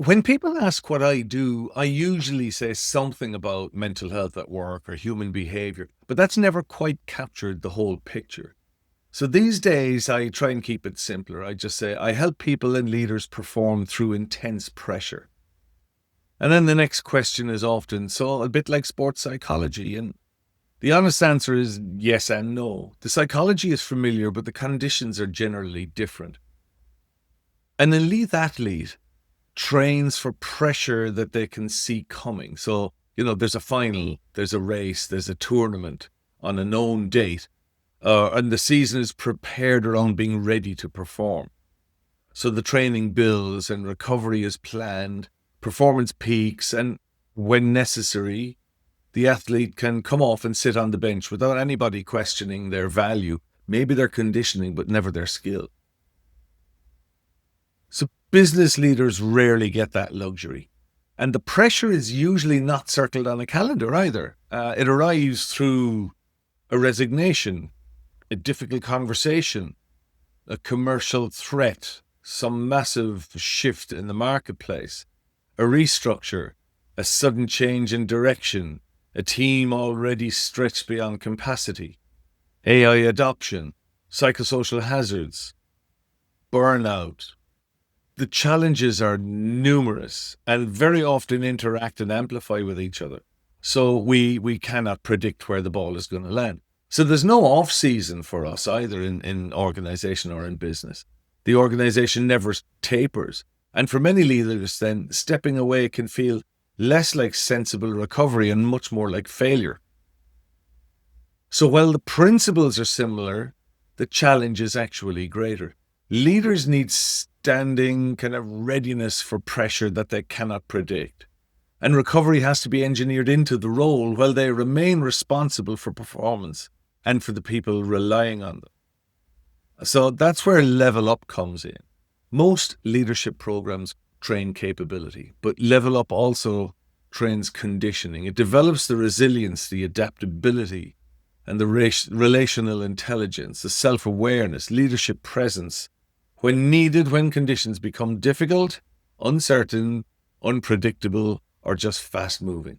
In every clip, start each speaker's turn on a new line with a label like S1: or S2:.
S1: When people ask what I do, I usually say something about mental health at work or human behavior, but that's never quite captured the whole picture. So these days, I try and keep it simpler. I just say I help people and leaders perform through intense pressure. And then the next question is often, so a bit like sports psychology. And the honest answer is yes and no. The psychology is familiar, but the conditions are generally different. An elite athlete trains for pressure that they can see coming. So, there's a final, there's a race, there's a tournament on a known date, and the season is prepared around being ready to perform. So the training builds and recovery is planned, performance peaks, and when necessary, the athlete can come off and sit on the bench without anybody questioning their value, maybe their conditioning, but never their skill. So business leaders rarely get that luxury. And the pressure is usually not circled on a calendar either. It arrives through a resignation, a difficult conversation, a commercial threat, some massive shift in the marketplace, a restructure, a sudden change in direction, a team already stretched beyond capacity, AI adoption, psychosocial hazards, burnout. The challenges are numerous and very often interact and amplify with each other. So we cannot predict where the ball is going to land. So there's no off season for us either in organization or in business. The organization never tapers. And for many leaders, then stepping away can feel less like sensible recovery and much more like failure. So while the principles are similar, the challenge is actually greater. Leaders need standing kind of readiness for pressure that they cannot predict. And recovery has to be engineered into the role while they remain responsible for performance and for the people relying on them. So that's where Level Up comes in. Most leadership programs train capability, but Level Up also trains conditioning. It develops the resilience, the adaptability, and the relational intelligence, the self-awareness, leadership presence, when needed, when conditions become difficult, uncertain, unpredictable, or just fast-moving.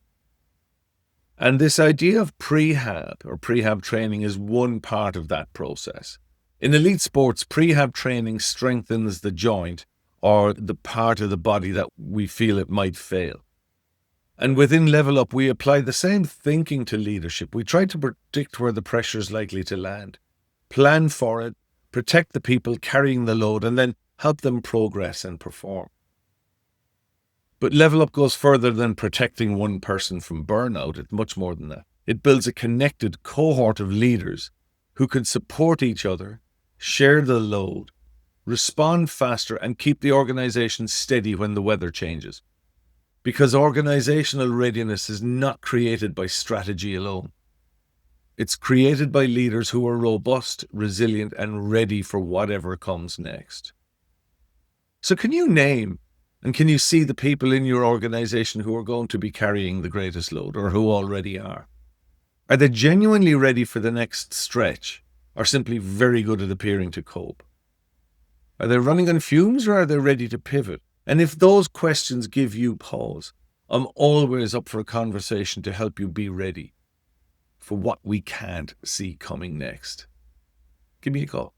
S1: And this idea of prehab or prehab training is one part of that process. In elite sports, prehab training strengthens the joint or the part of the body that we feel it might fail. And within Level Up, we apply the same thinking to leadership. We try to predict where the pressure is likely to land, plan for it, protect the people carrying the load, and then help them progress and perform. But Level Up goes further than protecting one person from burnout. It's much more than that. It builds a connected cohort of leaders who can support each other, share the load, respond faster, and keep the organization steady when the weather changes. Because organizational readiness is not created by strategy alone. It's created by leaders who are robust, resilient, and ready for whatever comes next. So can you name and can you see the people in your organization who are going to be carrying the greatest load or who already are? Are they genuinely ready for the next stretch or simply very good at appearing to cope? Are they running on fumes or are they ready to pivot? And if those questions give you pause, I'm always up for a conversation to help you be ready for what we can't see coming next. Give me a call.